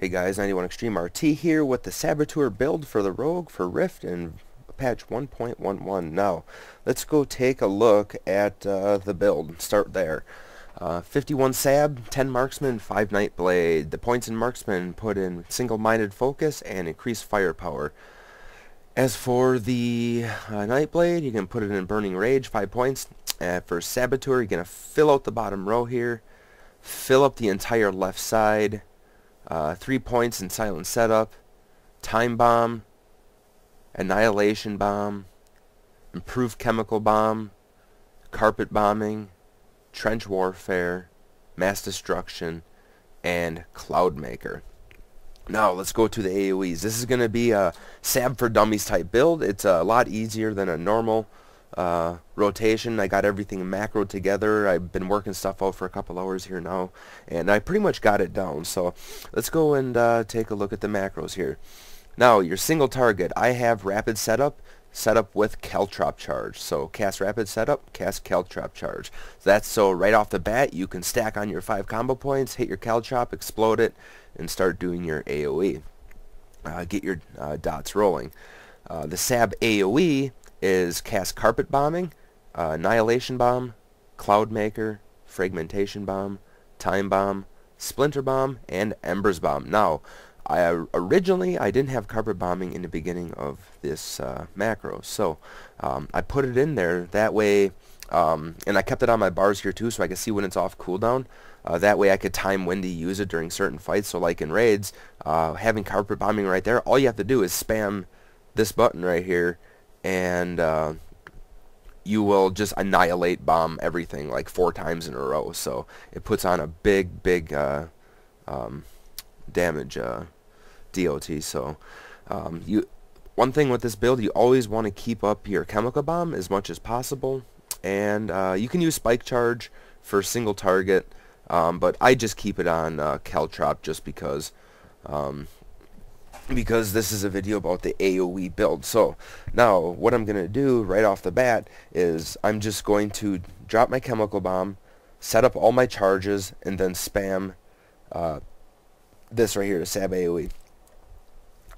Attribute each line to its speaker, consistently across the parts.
Speaker 1: Hey guys, 91 Extreme RT here with the Saboteur build for the Rogue for Rift and patch 1.11. Now, let's go take a look at the build. Start there. 51 Sab, 10 Marksman, 5 Nightblade. The points in Marksman put in single-minded focus and increased firepower. As for the Nightblade, you can put it in Burning Rage, 5 points. For Saboteur, you're going to fill out the bottom row here. Fill up the entire left side. 3 points in Silent Setup, Time Bomb, Annihilation Bomb, Improved Chemical Bomb, Carpet Bombing, Trench Warfare, Mass Destruction, and Cloud Maker. Now let's go to the AoEs. This is going to be a Sab for Dummies type build. It's a lot easier than a normal rotation. I got everything macro together. I've been working stuff out for a couple hours here now, and I pretty much got it down. So let's go and take a look at the macros here. Now your single target, I have rapid setup with Caltrop charge. So cast rapid setup, cast Caltrop charge. That's so right off the bat you can stack on your 5 combo points, hit your Caltrop, explode it, and start doing your AoE. Get your dots rolling. The Sab AOE is cast Carpet Bombing, Annihilation Bomb, Cloud Maker, Fragmentation Bomb, Time Bomb, Splinter Bomb, and Embers Bomb. Now, originally I didn't have Carpet Bombing in the beginning of this macro, so I put it in there that way, and I kept it on my bars here too so I could see when it's off cooldown. That way I could time when to use it during certain fights. So like in raids, having Carpet Bombing right there, all you have to do is spam this button right here, and you will just annihilate bomb everything like 4 times in a row. So it puts on a big damage DOT. So one thing with this build, you always want to keep up your chemical bomb as much as possible, and you can use spike charge for single target, but I just keep it on Caltrop just because this is a video about the AoE build. So now what I'm going to do right off the bat is I'm just going to drop my chemical bomb, set up all my charges, and then spam this right here, the Sab AoE.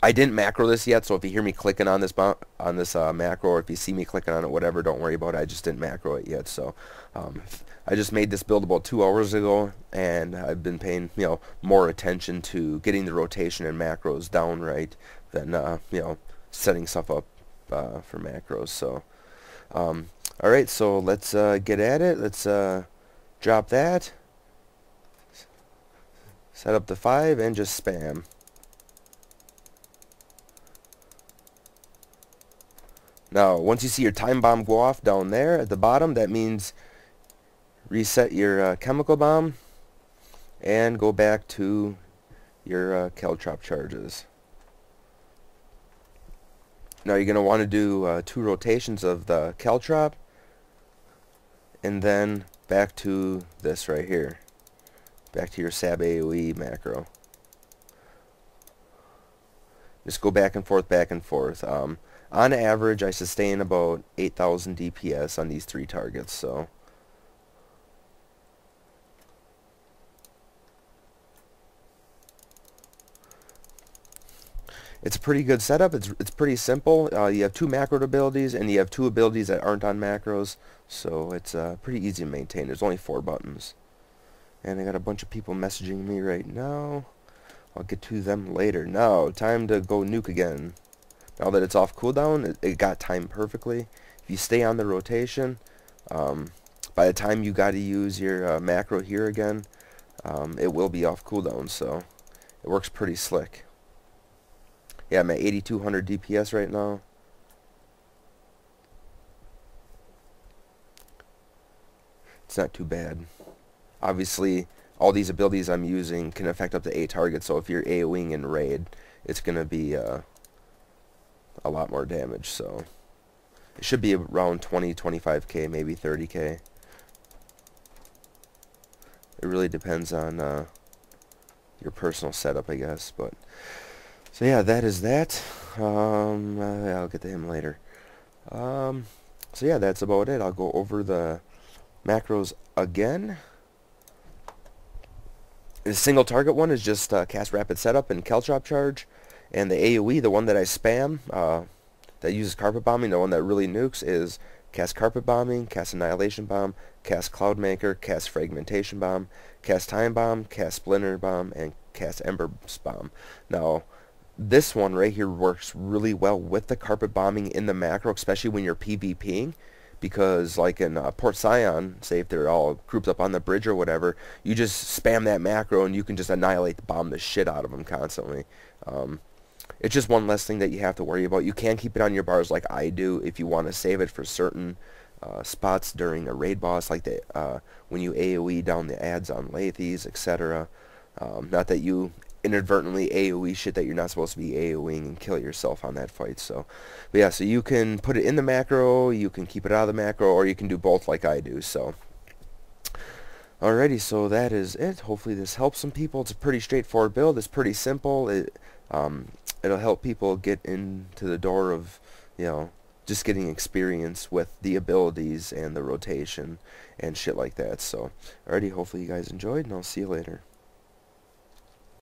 Speaker 1: I didn't macro this yet, so if you hear me clicking on this macro, or if you see me clicking on it, whatever, don't worry about it. I just didn't macro it yet. So I just made this build about 2 hours ago, and I've been paying more attention to getting the rotation and macros down right than setting stuff up for macros. So all right, so let's get at it. Let's drop that, set up the 5, and just spam. Now, once you see your time bomb go off down there at the bottom, that means reset your chemical bomb and go back to your Caltrop charges. Now, you're going to want to do 2 rotations of the Caltrop, and then back to this right here, back to your Sab AOE macro. Just go back and forth, back and forth. On average, I sustain about 8,000 DPS on these 3 targets, so it's a pretty good setup. It's pretty simple. You have 2 macro abilities, and you have 2 abilities that aren't on macros, so it's pretty easy to maintain. There's only 4 buttons. And I got a bunch of people messaging me right now. I'll get to them later. Now, time to go nuke again. Now that it's off cooldown, it got timed perfectly. If you stay on the rotation, by the time you got to use your macro here again, it will be off cooldown, so it works pretty slick. Yeah, I'm at 8,200 DPS right now. It's not too bad. Obviously, all these abilities I'm using can affect up to 8 targets, so if you're AoEing in raid, it's going to be a lot more damage, so it should be around 25k, maybe 30k. It really depends on your personal setup, I guess. But so yeah, that is that. I'll get to him later. So yeah, that's about it. I'll go over the macros again. The single target one is just cast rapid setup and Caltrop charge, and the AoE, the one that I spam, that uses carpet bombing, the one that really nukes, is cast carpet bombing, cast annihilation bomb, cast cloud maker, cast fragmentation bomb, cast time bomb, cast splinter bomb, and cast embers bomb. Now, this one right here works really well with the carpet bombing in the macro, especially when you're PvPing, because like in Port Sion, say if they're all grouped up on the bridge or whatever, you just spam that macro and you can just annihilate, bomb the shit out of them constantly. It's just one less thing that you have to worry about. You can keep it on your bars like I do if you want to save it for certain spots during a raid boss, like when you AoE down the ads on Lathes, etc. Not that you inadvertently AoE shit that you're not supposed to be AoEing and kill yourself on that fight. So, but yeah, so you can put it in the macro, you can keep it out of the macro, or you can do both like I do. So, alrighty, so that is it. Hopefully this helps some people. It's a pretty straightforward build. It's pretty simple. It'll help people get into the door of, just getting experience with the abilities and the rotation and shit like that. So, alrighty, hopefully you guys enjoyed, and I'll see you later.